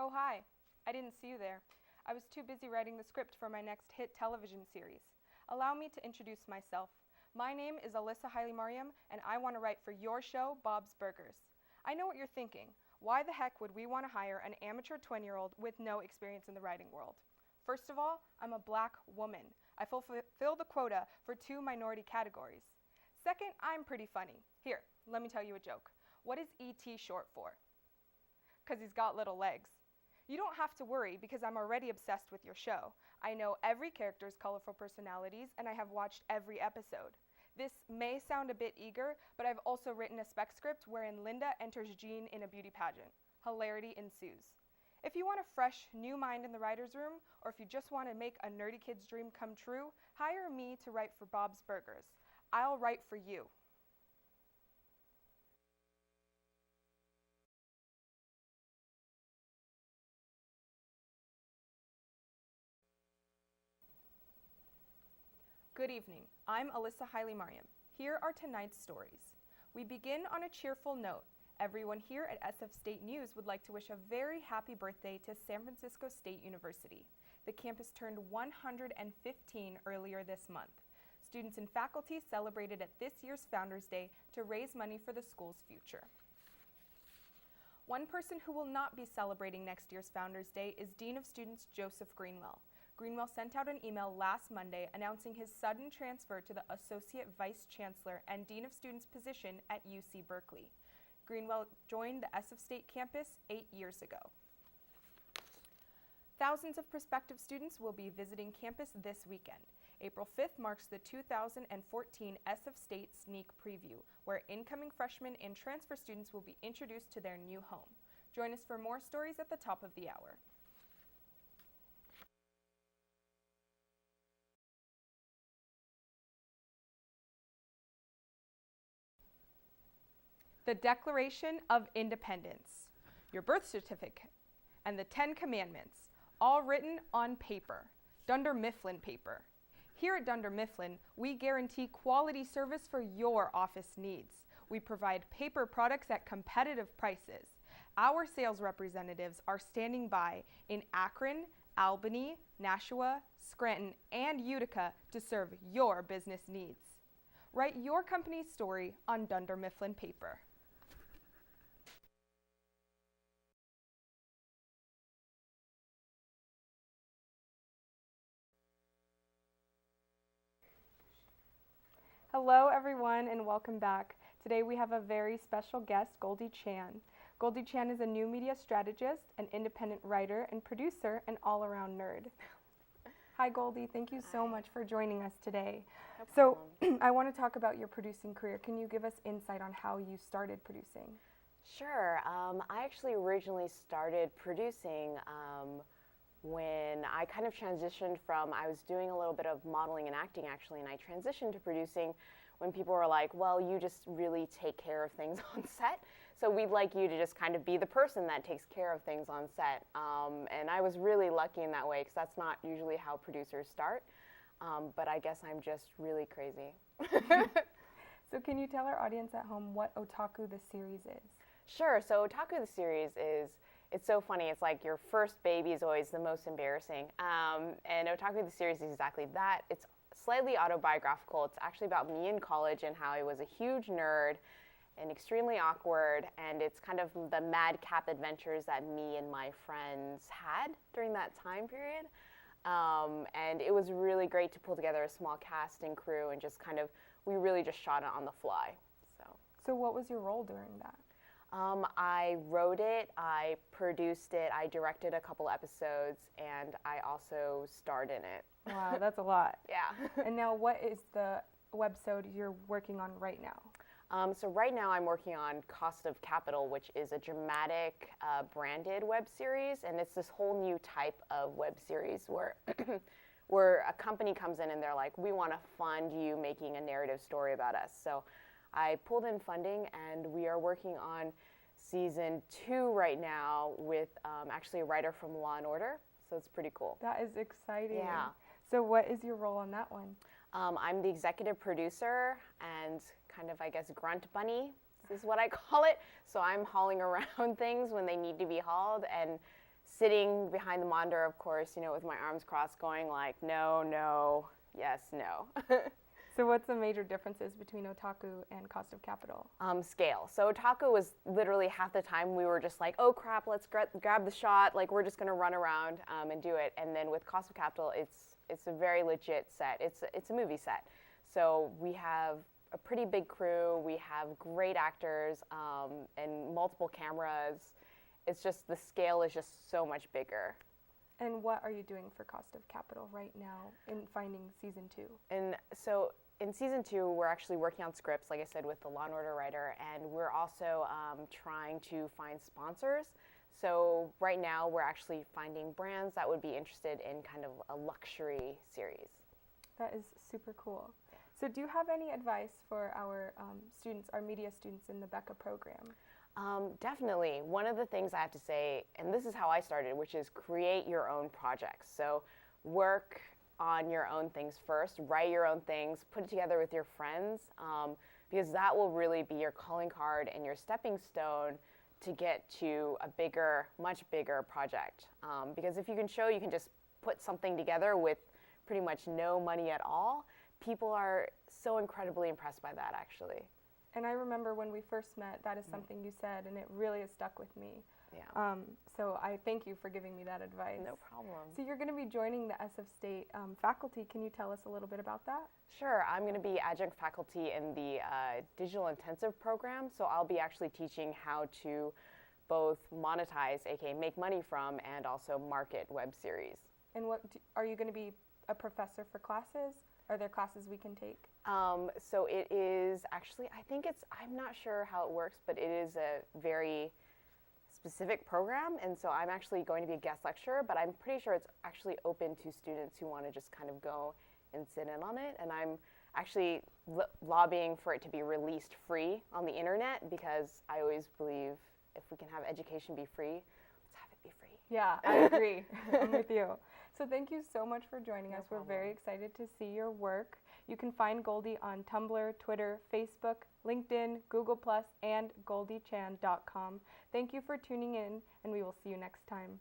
Oh, hi. I didn't see you there. I was too busy writing the script for my next hit television series. Allow me to introduce myself. My name is Alyssa Haile-Mariam, and I want to write for your show, Bob's Burgers. I know what you're thinking. Why the heck would we want to hire an amateur 20-year-old with no experience in the writing world? First of all, I'm a black woman. I fulfill the quota for 2 minority categories. Second, I'm pretty funny. Here, let me tell you a joke. What is E.T. short for? 'Cause he's got little legs. You don't have to worry because I'm already obsessed with your show. I know every character's colorful personalities and I have watched every episode. This may sound a bit eager, but I've also written a spec script wherein Linda enters Jean in a beauty pageant. Hilarity ensues. If you want a fresh, new mind in the writer's room, or if you just want to make a nerdy kid's dream come true, hire me to write for Bob's Burgers. I'll write for you. Good evening. I'm Alyssa Haile-Mariam. Here are tonight's stories. We begin on a cheerful note. Everyone here at SF State News would like to wish a very happy birthday to San Francisco State University. The campus turned 115 earlier this month. Students and faculty celebrated at this year's Founders Day to raise money for the school's future. One person who will not be celebrating next year's Founders Day is Dean of Students Joseph Greenwell. Greenwell sent out an email last Monday announcing his sudden transfer to the Associate Vice Chancellor and Dean of Students position at UC Berkeley. Greenwell joined the SF State campus 8 years ago. Thousands of prospective students will be visiting campus this weekend. April 5th marks the 2014 SF State Sneak Preview, where incoming freshmen and transfer students will be introduced to their new home. Join us for more stories at the top of the hour. The Declaration of Independence, your birth certificate, and the 10 Commandments, all written on paper, Dunder Mifflin paper. Here at Dunder Mifflin, we guarantee quality service for your office needs. We provide paper products at competitive prices. Our sales representatives are standing by in Akron, Albany, Nashua, Scranton, and Utica to serve your business needs. Write your company's story on Dunder Mifflin paper. Hello everyone and welcome back. Today we have a very special guest, Goldie Chan. Goldie Chan is a new media strategist, an independent writer and producer, and all-around nerd. Hi Goldie, thank you so much for joining us today. No problem. I want to talk about your producing career. Can you give us insight on how you started producing? Sure. I actually originally started producing when I kind of transitioned from, I was doing a little bit of modeling and acting actually, and I transitioned to producing when people were like, well, you just really take care of things on set, so we'd like you to just kind of be the person that takes care of things on set. And I was really lucky in that way, because that's not usually how producers start, but I guess I'm just really crazy. So can you tell our audience at home what Otaku the series is? Sure. So Otaku the series is, it's so funny. It's like your first baby is always the most embarrassing. And Otaku the series is exactly that. It's slightly autobiographical. It's actually about me in college and how I was a huge nerd and extremely awkward. And it's kind of the madcap adventures that me and my friends had during that time period. And it was really great to pull together a small cast and crew and just kind of, we really just shot it on the fly. So what was your role during that? I wrote it, I produced it, I directed a couple episodes, and I also starred in it. Wow, that's a lot. Yeah. And now what is the webisode you're working on right now? So right now I'm working on Cost of Capital, which is a dramatic branded web series, and it's this whole new type of web series where where a company comes in and they're like, we want to fund you making a narrative story about us. So I pulled in funding, and we are working on season 2 right now with actually a writer from Law and Order, so it's pretty cool. That is exciting. Yeah. So what is your role on that one? I'm the executive producer and kind of, I guess, grunt bunny is what I call it. So I'm hauling around things when they need to be hauled and sitting behind the monitor, of course, with my arms crossed going like, no, no, yes, no. So what's the major differences between otaku and cost of capital? Scale. So otaku was literally half the time we were just like, oh crap, let's grab the shot, like we're just gonna run around and do it. And then with cost of capital, it's a very legit set. It's a movie set. So we have a pretty big crew, we have great actors and multiple cameras. It's just, the scale is just so much bigger. And what are you doing for cost of capital right now in finding season 2? And so in season 2, we're actually working on scripts, like I said, with the Law & Order writer, and we're also trying to find sponsors. So right now, we're actually finding brands that would be interested in kind of a luxury series. That is super cool. So do you have any advice for our students, our media students in the BECA program? Definitely. One of the things I have to say, and this is how I started, which is create your own projects. So work on your own things first, write your own things, put it together with your friends, because that will really be your calling card and your stepping stone to get to a bigger, much bigger project. Because if you can show you can just put something together with pretty much no money at all, people are so incredibly impressed by that, actually. And I remember when we first met, that is something you said, and it really has stuck with me. Yeah. So I thank you for giving me that advice. No problem. So you're going to be joining the SF State faculty. Can you tell us a little bit about that? Sure. I'm going to be adjunct faculty in the digital intensive program. So I'll be actually teaching how to both monetize, aka make money from, and also market web series. And are you going to be a professor for classes? Are there classes we can take? So it is actually, I'm not sure how it works, but it is a very specific program, and so I'm actually going to be a guest lecturer, but I'm pretty sure it's actually open to students who want to just kind of go and sit in on it, and I'm actually lobbying for it to be released free on the internet, because I always believe if we can have education be free, let's have it be free. Yeah, I agree. I'm with you. So thank you so much for joining us. problem. We're very excited to see your work. You can find Goldie on Tumblr, Twitter, Facebook, LinkedIn, Google+, and goldiechan.com. Thank you for tuning in, and we will see you next time.